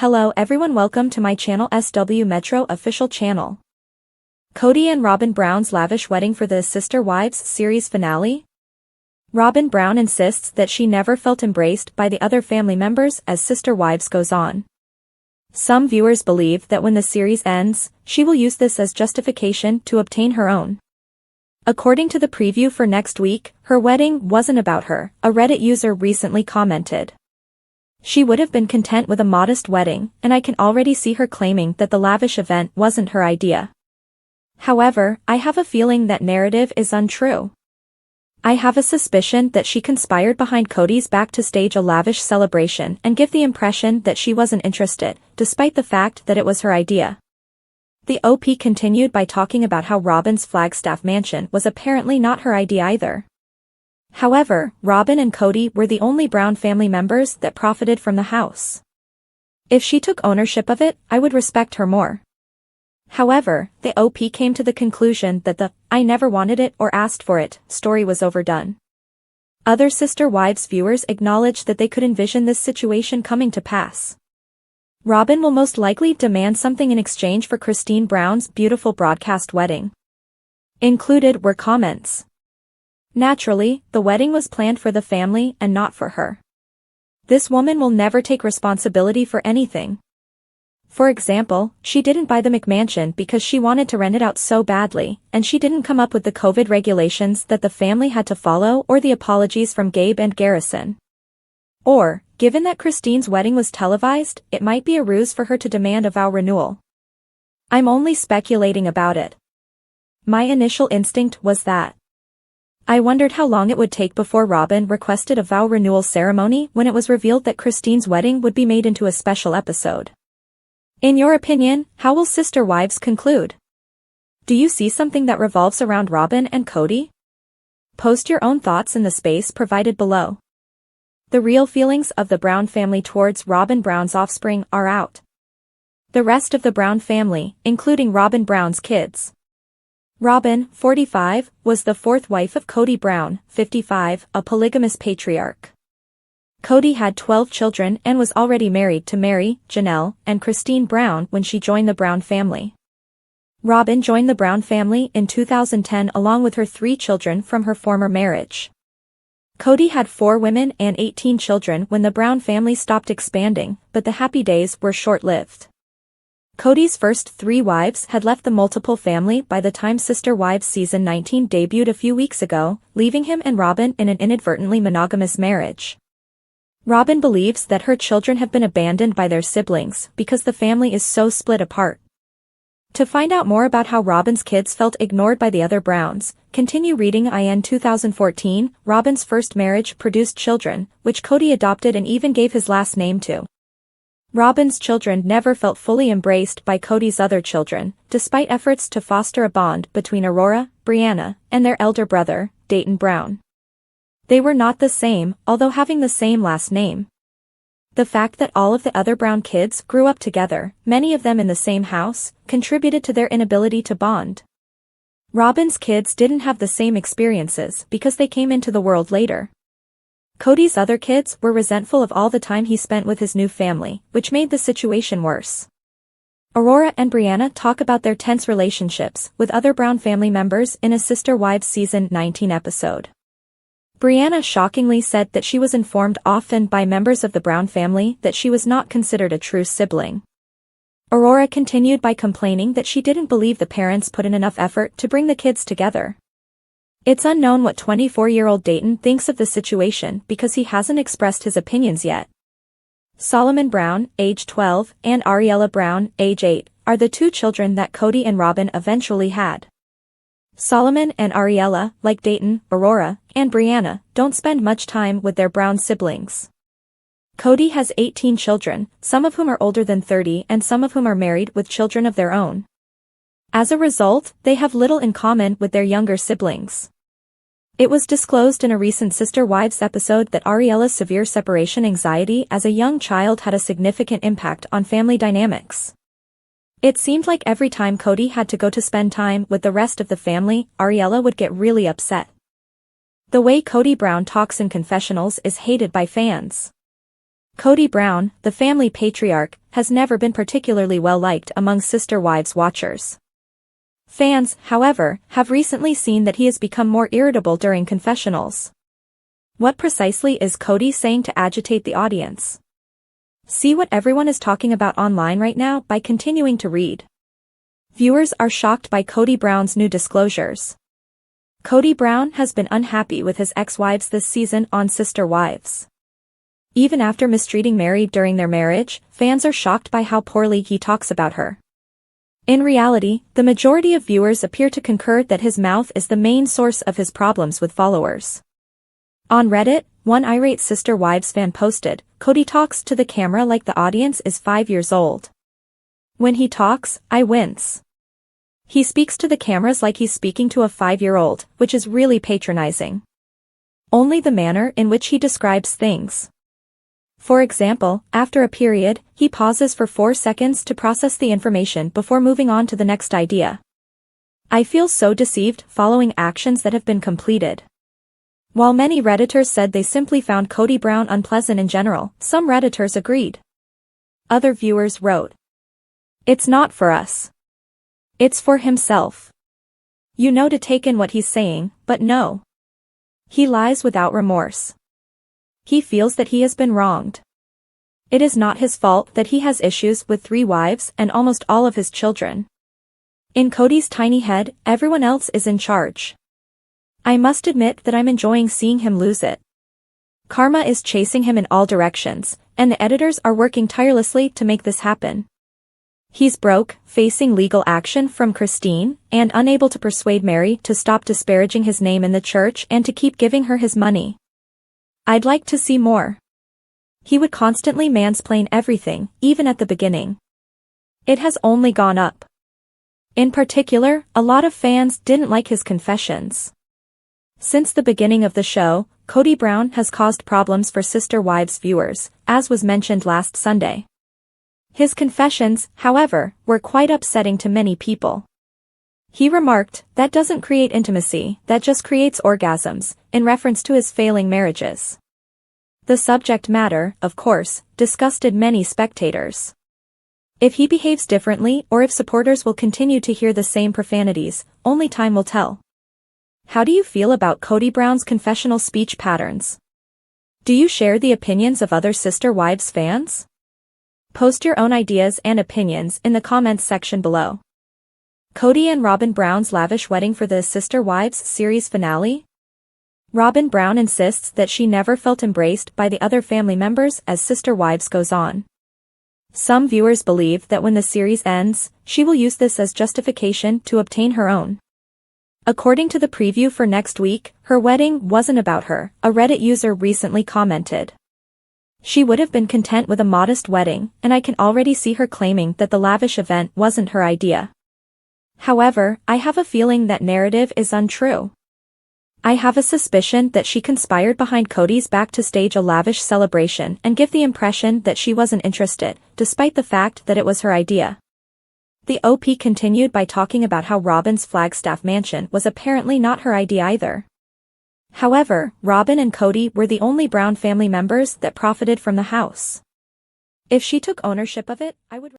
Hello everyone, welcome to my channel SW Metro official channel. Kody and Robyn Brown's lavish wedding for the Sister Wives series finale. Robyn Brown insists that she never felt embraced by the other family members as Sister Wives goes on. Some viewers believe that when the series ends, she will use this as justification to obtain her own. According to the preview for next week, her wedding wasn't about her, a Reddit user recently commented. She would have been content with a modest wedding, and I can already see her claiming that the lavish event wasn't her idea. However, I have a feeling that narrative is untrue. I have a suspicion that she conspired behind Kody's back to stage a lavish celebration and give the impression that she wasn't interested, despite the fact that it was her idea. The OP continued by talking about how Robyn's Flagstaff mansion was apparently not her idea either. However, Robyn and Kody were the only Brown family members that profited from the house. If she took ownership of it, I would respect her more. However, the OP came to the conclusion that the "I never wanted it or asked for it" story was overdone. Other Sister Wives viewers acknowledged that they could envision this situation coming to pass. Robyn will most likely demand something in exchange for Christine Brown's beautiful broadcast wedding. Included were comments. Naturally, the wedding was planned for the family and not for her. This woman will never take responsibility for anything. For example, she didn't buy the McMansion because she wanted to rent it out so badly, and she didn't come up with the COVID regulations that the family had to follow or the apologies from Gabe and Garrison. Or, given that Christine's wedding was televised, it might be a ruse for her to demand a vow renewal. I'm only speculating about it. My initial instinct was that. I wondered how long it would take before Robyn requested a vow renewal ceremony when it was revealed that Christine's wedding would be made into a special episode. In your opinion, how will Sister Wives conclude? Do you see something that revolves around Robyn and Kody? Post your own thoughts in the space provided below. The real feelings of the Brown family towards Robyn Brown's offspring are out. The rest of the Brown family, including Robyn Brown's kids. Robyn, 45, was the fourth wife of Kody Brown, 55, a polygamous patriarch. Kody had 12 children and was already married to Mary, Janelle, and Christine Brown when she joined the Brown family. Robyn joined the Brown family in 2010 along with her 3 children from her former marriage. Kody had 4 women and 18 children when the Brown family stopped expanding, but the happy days were short-lived. Kody's first 3 wives had left the multiple family by the time Sister Wives Season 19 debuted a few weeks ago, leaving him and Robyn in an inadvertently monogamous marriage. Robyn believes that her children have been abandoned by their siblings because the family is so split apart. To find out more about how Robyn's kids felt ignored by the other Browns, continue reading. In 2014, Robyn's first marriage produced children, which Kody adopted and even gave his last name to. Robyn's children never felt fully embraced by Kody's other children, despite efforts to foster a bond between Aurora, Brianna, and their elder brother, Dayton Brown. They were not the same, although having the same last name. The fact that all of the other Brown kids grew up together, many of them in the same house, contributed to their inability to bond. Robyn's kids didn't have the same experiences because they came into the world later. Kody's other kids were resentful of all the time he spent with his new family, which made the situation worse. Aurora and Brianna talk about their tense relationships with other Brown family members in a Sister Wives Season 19 episode. Brianna shockingly said that she was informed often by members of the Brown family that she was not considered a true sibling. Aurora continued by complaining that she didn't believe the parents put in enough effort to bring the kids together. It's unknown what 24-year-old Dayton thinks of the situation because he hasn't expressed his opinions yet. Solomon Brown, age 12, and Ariella Brown, age 8, are the 2 children that Kody and Robyn eventually had. Solomon and Ariella, like Dayton, Aurora, and Brianna, don't spend much time with their Brown siblings. Kody has 18 children, some of whom are older than 30 and some of whom are married with children of their own. As a result, they have little in common with their younger siblings. It was disclosed in a recent Sister Wives episode that Ariella's severe separation anxiety as a young child had a significant impact on family dynamics. It seemed like every time Kody had to go to spend time with the rest of the family, Ariella would get really upset. The way Kody Brown talks in confessionals is hated by fans. Kody Brown, the family patriarch, has never been particularly well liked among Sister Wives watchers. Fans, however, have recently seen that he has become more irritable during confessionals. What precisely is Kody saying to agitate the audience? See what everyone is talking about online right now by continuing to read. Viewers are shocked by Kody Brown's new disclosures. Kody Brown has been unhappy with his ex-wives this season on Sister Wives. Even after mistreating Mary during their marriage, fans are shocked by how poorly he talks about her. In reality, the majority of viewers appear to concur that his mouth is the main source of his problems with followers. On Reddit, one irate Sister Wives fan posted, "Kody talks to the camera like the audience is 5 years old. When he talks, I wince. He speaks to the cameras like he's speaking to a 5-year-old, which is really patronizing. Only the manner in which he describes things. For example, after a period, he pauses for 4 seconds to process the information before moving on to the next idea. I feel so deceived following actions that have been completed." While many Redditors said they simply found Kody Brown unpleasant in general, some Redditors agreed. Other viewers wrote, "It's not for us. It's for himself. You know to take in what he's saying, but no. He lies without remorse. He feels that he has been wronged. It is not his fault that he has issues with 3 wives and almost all of his children. In Kody's tiny head, everyone else is in charge. I must admit that I'm enjoying seeing him lose it. Karma is chasing him in all directions, and the editors are working tirelessly to make this happen. He's broke, facing legal action from Christine, and unable to persuade Mary to stop disparaging his name in the church and to keep giving her his money. I'd like to see more. He would constantly mansplain everything, even at the beginning. It has only gone up. In particular, a lot of fans didn't like his confessions. Since the beginning of the show, Kody Brown has caused problems for Sister Wives viewers, as was mentioned last Sunday. His confessions, however, were quite upsetting to many people. He remarked, "That doesn't create intimacy, that just creates orgasms," in reference to his failing marriages. The subject matter, of course, disgusted many spectators. If he behaves differently or if supporters will continue to hear the same profanities, only time will tell. How do you feel about Kody Brown's confessional speech patterns? Do you share the opinions of other Sister Wives fans? Post your own ideas and opinions in the comments section below. Kody and Robyn Brown's lavish wedding for the Sister Wives series finale? Robyn Brown insists that she never felt embraced by the other family members as Sister Wives goes on. Some viewers believe that when the series ends, she will use this as justification to obtain her own. According to the preview for next week, her wedding wasn't about her, a Reddit user recently commented. She would have been content with a modest wedding, and I can already see her claiming that the lavish event wasn't her idea. However, I have a feeling that narrative is untrue. I have a suspicion that she conspired behind Kody's back to stage a lavish celebration and give the impression that she wasn't interested, despite the fact that it was her idea. The OP continued by talking about how Robyn's Flagstaff mansion was apparently not her idea either. However, Robyn and Kody were the only Brown family members that profited from the house. If she took ownership of it, I would